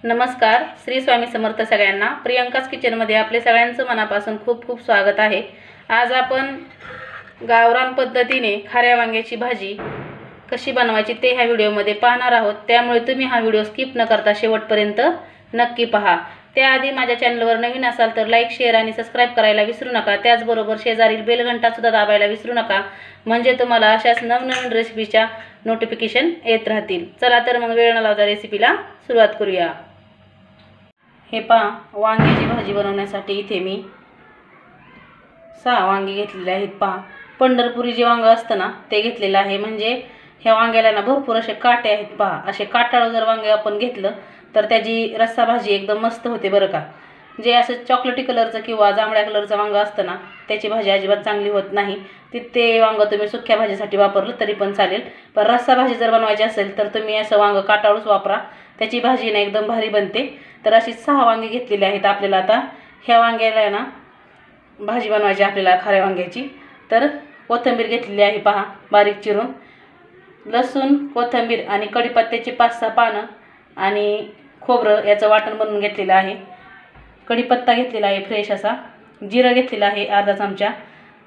नमस्कार, श्री स्वामी समर्थ सगळ्यांना। प्रियंकास किचनमध्ये आपले सगळ्यांचं मनापासून खूप खूप स्वागत आहे। आज आपण गावरान पद्धतीने खाऱ्या वांग्याची भाजी कशी बनवायची ते ह्या व्हिडिओमध्ये पाहणार आहोत। त्यामुळे तुम्ही हा व्हिडिओ स्किप न करता शेवटपर्यंत नक्की पहा। त्याआधी माझ्या चॅनलवर नवीन असाल तर लाईक, शेअर आणि सबस्क्राइब करायला विसरू नका। त्याचबरोबर शेजारील बेल घंटा सुद्धा दाबायला विसरू नका, म्हणजे तुम्हाला अशाच नवनवीन रेसिपीच्या नोटिफिकेशन येत राहतील। चला तर मग वेळ न लावता रेसिपीला सुरुवात करूया। हे पहा, वांग्याची भाजी बनवण्यासाठी इथे मी 6 वांगी घेतलेले आहेत। पहा, पंढरपुरी जे वांग असतं ना ते घेतलेलं आहे। म्हणजे ह्या वांग्याला ना भरपूर असे काटे आहेत। पहा, असे काटाळू जर वांगे आपण घेतलं तर त्याची रस्सा भाजी एकदम मस्त होते बरं का। जे असं चॉकलेटी कलरचं किंवा जांभळ्या कलरचं वांग असतं ना त्याची भाजी अजिबात चांगली होत नाही। ते वांग तुम्ही सुक्या भाजीसाठी वापरलं तरी पण चालेल, पण रस्सा भाजी जर बनवायची असेल तर तुम्ही असं वांग काटाळूच वापरा, त्याची भाजी ना एकदम भारी बनते। तर अशी 6 वांगी घेतलेली आहेत आपल्याला। आता ह्या वांग्याला ना भाजी बनवायची आपल्याला खाऱ्या वांग्याची। तर कोथिंबीर घेतलेली आहे पहा बारीक चिरून, लसूण, कोथिंबीर आणि कढीपत्त्याची 5-6 पानं आणि खोबरं याचं वाटण बनवून घेतलेलं आहे। कढीपत्ता घेतलेला आहे फ्रेश असा, जिरं घेतलेलं आहे अर्धा चमचा,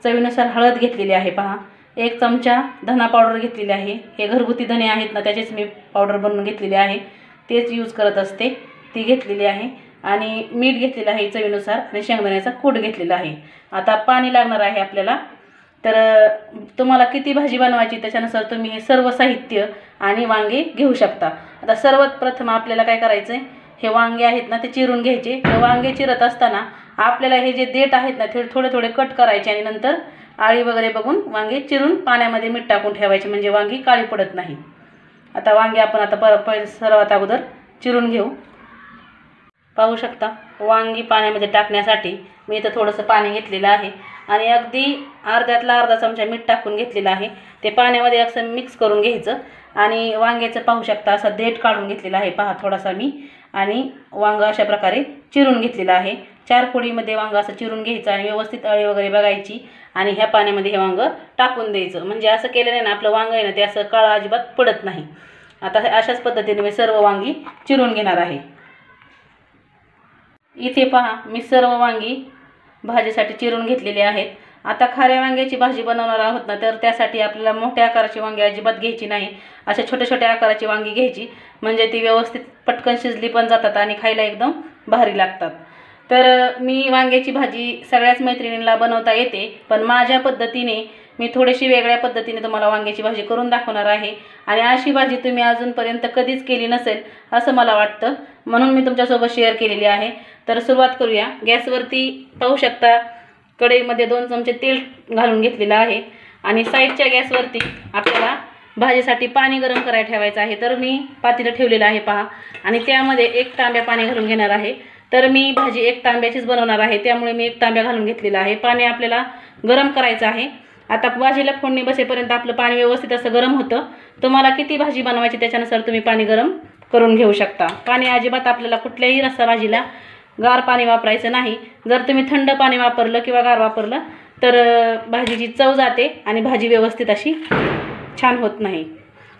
चवीनुसार हळद घेतलेली आहे पहा, 1 चमचा धना पावडर घेतलेली आहे। हे घरगुती धने आहेत ना त्याचेच मी पावडर बनवून घेतलेली आहे, तेच यूज करत असते, ती घेतलेली आहे। आणि मीठ घेतलेलं आहे चवीनुसार आणि शेंगदाण्याचा कूट घेतलेला आहे। आता पाणी लागणार आहे आपल्याला। तर तुम्हाला किती भाजी बनवायची त्याच्यानुसार तुम्ही हे सर्व साहित्य आणि वांगे घेऊ शकता। आता सर्वात प्रथम आपल्याला काय करायचं आहे, हे वांगे आहेत ना ते चिरून घ्यायचे। हे वांगे चिरत असताना आपल्याला हे जे देठ आहेत ना ते थोडे थोडे कट करायचे आणि नंतर आळी वगैरे बघून वांगे चिरून पाण्यामध्ये मीठ टाकून ठेवायचे, म्हणजे वांगी काळी पडत नाही। आता वांगे आपण आता सर्वात अगोदर चिरून घेऊ। पाहू शकता, वांगी पाण्यामध्ये टाकण्यासाठी मी इथं थोडंसं पाणी घेतलेलं आहे आणि अगदी अर्ध्यातला अर्धा चमचा मीठ टाकून घेतलेलं आहे। ते पाण्यामध्ये असं मिक्स करून घ्यायचं आणि वांग्याचं पाहू शकता असा देठ काढून घेतलेला आहे पहा थोडासा मी, आणि वांग अशा प्रकारे चिरून घेतलेलं आहे। 4 फोडीमध्ये वांग असं चिरून घ्यायचं आणि व्यवस्थित अळी वगैरे बघायची आणि ह्या पाण्यामध्ये हे वांग टाकून द्यायचं। म्हणजे असं केल्याने ना आपलं वांग आहे ना ते असं काळं अजिबात पडत नाही। आता अशाच पद्धतीने मी सर्व वांगी चिरून घेणार आहे। इथे पहा, मी सर्व वांगी भाजीसाठी चिरून घेतलेले आहेत। आता खाऱ्या वांग्याची भाजी बनवणार आहोत ना, तर त्यासाठी आपल्याला मोठ्या आकाराची वांगी अजिबात घ्यायची नाही, अशा छोट्या छोट्या आकाराची वांगी घ्यायची, म्हणजे ती व्यवस्थित पटकन शिजली पण जातात आणि खायला एकदम भारी लागतात। तर मी वांग्याची भाजी सगळ्याच मैत्रिणींना बनवता येते, पण माझ्या पद्धतीने मी थोडीशी वेगळ्या पद्धतीने तुम्हाला वांग्याची भाजी करून दाखवणार आहे। आणि अशी भाजी तुम्ही अजूनपर्यंत कधीच केली नसेल असं मला वाटतं, म्हणून मी तुमच्यासोबत शेअर केलेली आहे। तर सुरुवात करूया। गॅसवरती पाहू शकता कढईमध्ये 2 चमचे तेल घालून घेतलेलं आहे आणि साईडच्या गॅसवरती आपल्याला भाजीसाठी पाणी गरम करायला ठेवायचं आहे। तर मी पातेलं ठेवलेलं आहे पहा, आणि त्यामध्ये 1 तांब्या पाणी घालून घेणार आहे। तर मी भाजी 1 तांब्याचीच बनवणार आहे, त्यामुळे मी 1 तांब्या घालून घेतलेला आहे। पाणी आपल्याला गरम करायचं आहे। आता भाजीला फोडणी बसेपर्यंत आपलं पाणी व्यवस्थित असं गरम होतं। तुम्हाला किती भाजी बनवायची त्याच्यानुसार तुम्ही पाणी गरम करून घेऊ शकता। पाणी अजिबात आपल्याला कुठल्याही रस्सा भाजीला गार पाणी वापरायचं नाही। जर तुम्ही थंड पाणी वापरलं किंवा गार वापरलं तर भाजीची चव जाते आणि भाजी व्यवस्थित अशी छान होत नाही।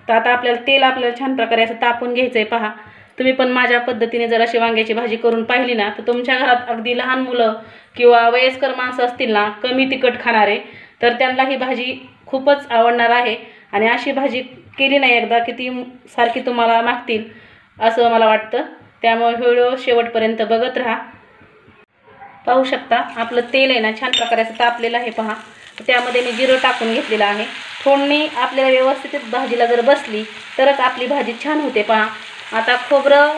तर आता आपल्याला छान प्रकारे असं तापून घ्यायचं आहे पहा। तुम्ही पण माझ्या पद्धतीने जर अशी वांग्याची भाजी करून पाहिली ना, तर तुमच्या घरात अगदी लहान मुलं किंवा वयस्कर माणसं असतील ना, कमी तिखट खाणारे, तर त्यांना ही भाजी खूपच आवडणार आहे। आणि अशी भाजी केली नाही एकदा की ती सारखी तुम्हाला मागतील असं मला वाटतं। त्यामुळे व्हिडिओ शेवटपर्यंत बघत राहा। पाहू शकता आपलं तेल आहे ना छान प्रकारे असं तापलेलं आहे पहा। त्यामध्ये मी जिरं टाकून घेतलेलं आहे। फोडणी आपल्याला व्यवस्थित भाजीला जर बसली तरच आपली भाजी छान होते पहा। आता खोबरं,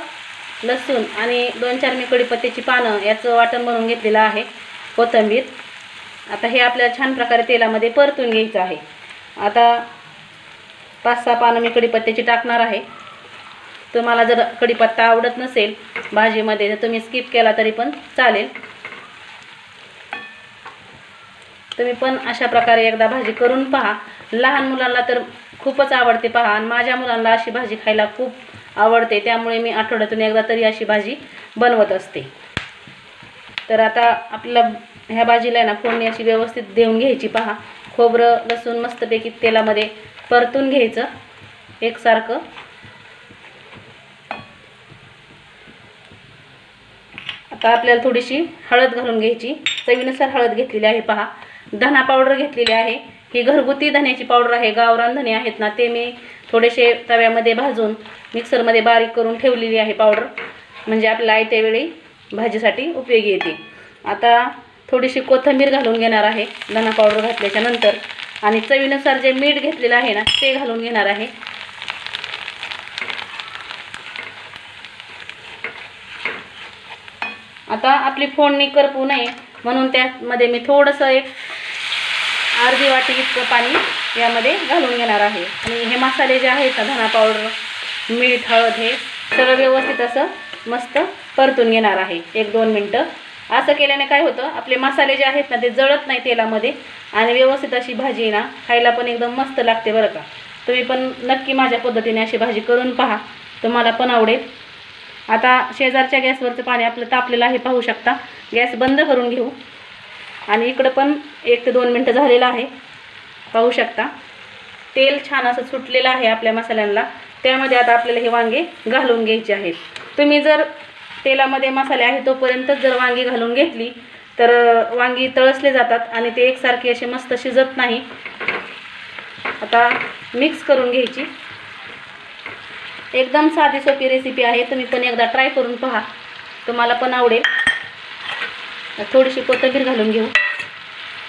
लसूण आणि 2-4 मी कढीपत्त्याची पानं याचं वाटण बनवून घेतलेलं आहे, कोथिंबीर। आता हे आपल्याला छान प्रकारे तेलामध्ये परतून घ्यायचं आहे। आता 5-6 पानं मी कढीपत्त्याची टाकणार आहे। तुम्हाला जर कढीपत्ता आवडत नसेल भाजीमध्ये तर तुम्ही स्किप केला तरी पण चालेल। तुम्ही पण अशा प्रकारे एकदा भाजी करून पहा। लहान मुलांना तर खूपच आवडते पहा, आणि माझ्या मुलांना अशी भाजी खायला खूप आवडते, त्यामुळे मी आठवड्यातून एकदा तरी अशी भाजी बनवत असते। तर आता आपल्याला ह्या भाजीला ना फोडणी अशी व्यवस्थित देऊन घ्यायची पहा। खोबरं, लसूण मस्तपैकी तेलामध्ये परतून घ्यायचं एकसारखं। आता आपल्याला थोडीशी हळद घालून घ्यायची, चवीनुसार हळद घेतलेली आहे पहा. धना पावडर घेतलेली आहे, ही घरगुती धन्याची पावडर आहे. गावरान धने आहेत ना, ते मी थोडेसे तव्यामध्ये भाजून मिक्सरमध्ये बारीक करून ठेवलेली आहे पावडर, म्हणजे आपल्याला आयत्या वेळी भाजीसाठी उपयोगी येते. आता थोडीशी कोथिंबीर घालून घेणार आहे धना पावडर घातल्याच्या नंतर, आणि चवीनुसार जे मीठ घेतलेलं आहे ना ते घालून घेणार आहे. आता आपली फोडणी करपू नये म्हणून त्यामध्ये मी थोडंसं एक अर्धी वाटी इतकं पाणी यामध्ये घालून घेणार आहे. आणि हे मसाले जे आहेत ना, धना पावडर, मीठ, हळद, हे सगळं व्यवस्थित असं मस्त परतून घेणार आहे 1-2 मिनटं. असं केल्याने काय होतं, आपले मसाले जे आहेत ना ते जळत नाही तेलामध्ये, आणि व्यवस्थित अशी भाजी ना खायला पण एकदम मस्त लागते बरं का. तुम्ही पण नक्की माझ्या पद्धतीने अशी भाजी करून पहा, तुम्हाला पण आवडेल. आता शेजारच्या गॅसवरचं पाणी आपलं तापलेलं आहे, पाहू शकता. गॅस बंद करून घेऊ, आणि इकडं पण 1 ते 2 मिनटं झालेलं आहे, पाहू शकता. तेल छान असं सुटलेलं आहे आपल्या मसाल्यांना. त्यामध्ये आता आपल्याला हे वांगे घालून घ्यायचे आहेत. तुम्ही जर तेलामध्ये मसाले आहे तोपर्यंतच जर वांगी घालून घेतली तर वांगी तळसले जातात आणि ते एकसारखे असे मस्त शिजत नाही. आता मिक्स करून घ्यायची. एकदम साधी सोपी रेसिपी आहे, तुम्ही पण एकदा ट्राय करून पहा, तुम्हाला पण आवडेल. थोडीशी कोथिंबीर घालून घेऊ,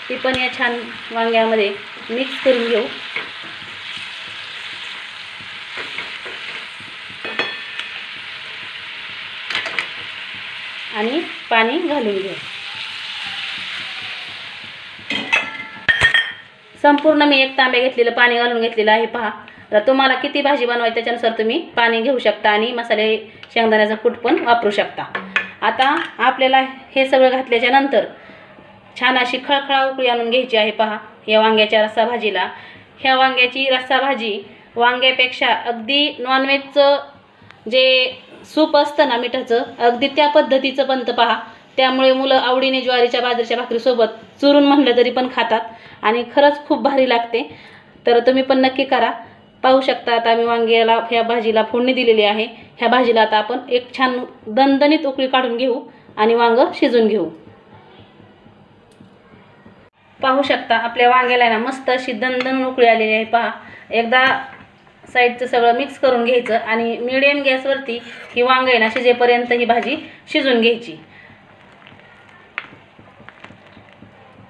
ती पण या छान वांग्यामध्ये मिक्स करून घेऊ. आणि पाणी घालून घेऊ. संपूर्ण मी 1 तांबे घेतलेलं पाणी घालून घेतलेलं आहे पहा. तर तुम्हाला किती भाजी बनवायची त्याच्यानुसार तुम्ही पाणी घेऊ शकता, आणि मसाले शेंगदाण्याचा कूट पण वापरू शकता. आता आपल्याला हे सगळं घातल्याच्या नंतर छान अशी खळखळा उकळी आणून घ्यायची आहे पहा या वांग्याच्या रस्सा भाजीला. ह्या वांग्याची रस्सा भाजी वांग्यापेक्षा अगदी नॉनव्हेजचं जे सूप असतं ना मिठाचं, अगदी त्या पद्धतीचं बनतं पहा. त्यामुळे मुलं आवडीने ज्वारीच्या बाजरीच्या भाकरीसोबत चुरून म्हणलं तरी पण खातात, आणि खरंच खूप भारी लागते. तर तुम्ही पण नक्की करा. पाहू शकता आता मी वांग्याला ह्या भाजीला फोडणी दिलेली आहे. ह्या भाजीला आता आपण एक छान दणदणीत उकळी काढून घेऊ आणि वांग शिजून घेऊ. पाहू शकता आपल्या वांग्याला ना मस्त अशी दणदण उकळी आलेली आहे पहा. एकदा साईडचं सगळं मिक्स करून घ्यायचं, आणि मिडियम गॅसवरती ही वांग आहे ना शिजेपर्यंत ही भाजी शिजून घ्यायची.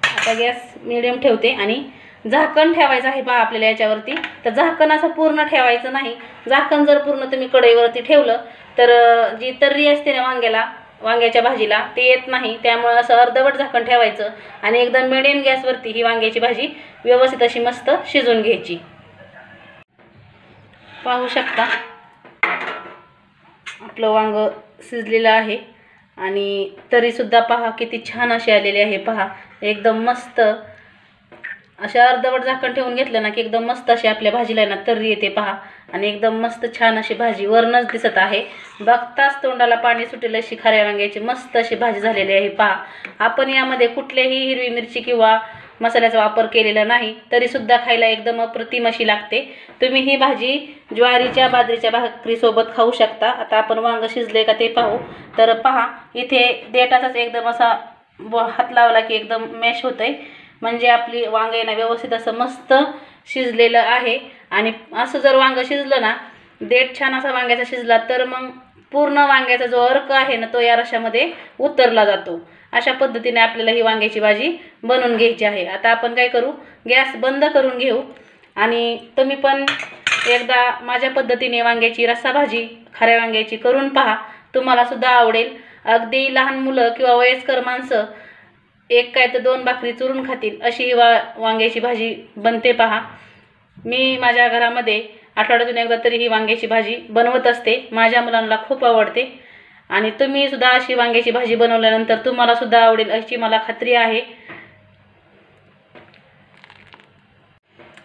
आता गॅस मिडियम ठेवते, आणि झाकण ठेवायचं आहे पहा आपल्याला याच्यावरती. तर झाकण असं पूर्ण ठेवायचं नाही. झाकण जर पूर्ण तुम्ही कढईवरती ठेवलं तर जी तर्री असते ना वांग्याच्या भाजीला ते येत नाही. त्यामुळे असं अर्धवट झाकण ठेवायचं, आणि एकदम मिडियम गॅसवरती ही वांग्याची भाजी व्यवस्थित अशी मस्त शिजून घ्यायची. पाहू शकता आपलं वांग शिजलेलं आहे, आणि तरीसुद्धा पहा किती छान अशी आलेली आहे पहा. एकदम मस्त अशा अर्धवट झाकण ठेवून घेतलं ना की एकदम मस्त अशी आपल्या भाजीला ना तर्री येते पहा, आणि एकदम मस्त छान अशी भाजी वरणच दिसत आहे. बघताच तोंडाला पाणी सुटेल अशी खाऱ्या वांग्याची मस्त अशी भाजी झालेली आहे पहा. आपण यामध्ये कुठल्याही हिरवी मिरची किंवा मसाल्याचा वापर केलेला नाही, तरीसुद्धा खायला एकदम अप्रतिम अशी लागते. तुम्ही ही भाजी ज्वारीच्या बाजरीच्या भाकरीसोबत खाऊ शकता. आता आपण वांग शिजले का ते पाहू. तर पहा इथे देठाचाच एकदम असा हात लावला की एकदम मॅश होतंय, म्हणजे आपली वांगे ना व्यवस्थित असं मस्त शिजलेलं आहे. आणि असं जर वांग शिजलं ना, देठ छान असा वांग्याचा शिजला तर मग पूर्ण वांग्याचा जो अर्क आहे ना तो या रश्श्यामध्ये उतरला जातो. अशा पद्धतीने आपल्याला ही वांग्याची भाजी बनवून घ्यायची आहे. आता आपण काय करू, गॅस बंद करून घेऊ, आणि तुम्ही पण एकदा माझ्या पद्धतीने वांग्याची रस्सा भाजी खाऱ्या वांग्याची करून पहा, तुम्हाला सुद्धा आवडेल. अगदी लहान मुलं किंवा वयस्कर माणसं 1 काय तर 2 भाकरी चुरून खातील अशी ही वांग्याची भाजी बनते पहा. मी माझ्या घरामध्ये आठवड्यातून एकदा तरी ही वांग्याची भाजी बनवत असते. माझ्या मुलांना खूप आवडते, आणि तुम्ही सुद्धा अशी वांग्याची भाजी बनवल्यानंतर तुम्हाला सुद्धा आवडेल अशी मला खात्री आहे.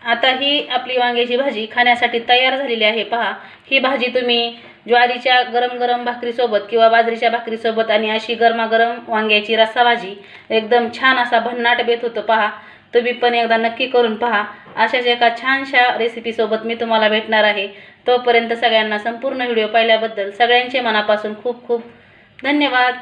आता ही आपली वांग्याची भाजी खाण्यासाठी तयार झालेली आहे पहा. ही भाजी तुम्ही ज्वारीच्या गरम गरम भाकरीसोबत किंवा बाजरीच्या भाकरीसोबत, आणि अशी गरमागरम वांग्याची रस्सा भाजी एकदम छान असा भन्नाट बेत होतं पहा. तुम्ही पण एकदा नक्की करून पहा. अशाच एका छानशा रेसिपीसोबत मी तुम्हाला भेटणार आहे. तोपर्यंत सगळ्यांना संपूर्ण व्हिडिओ पाहिल्याबद्दल सगळ्यांचे मनापासून खूप खूप धन्यवाद.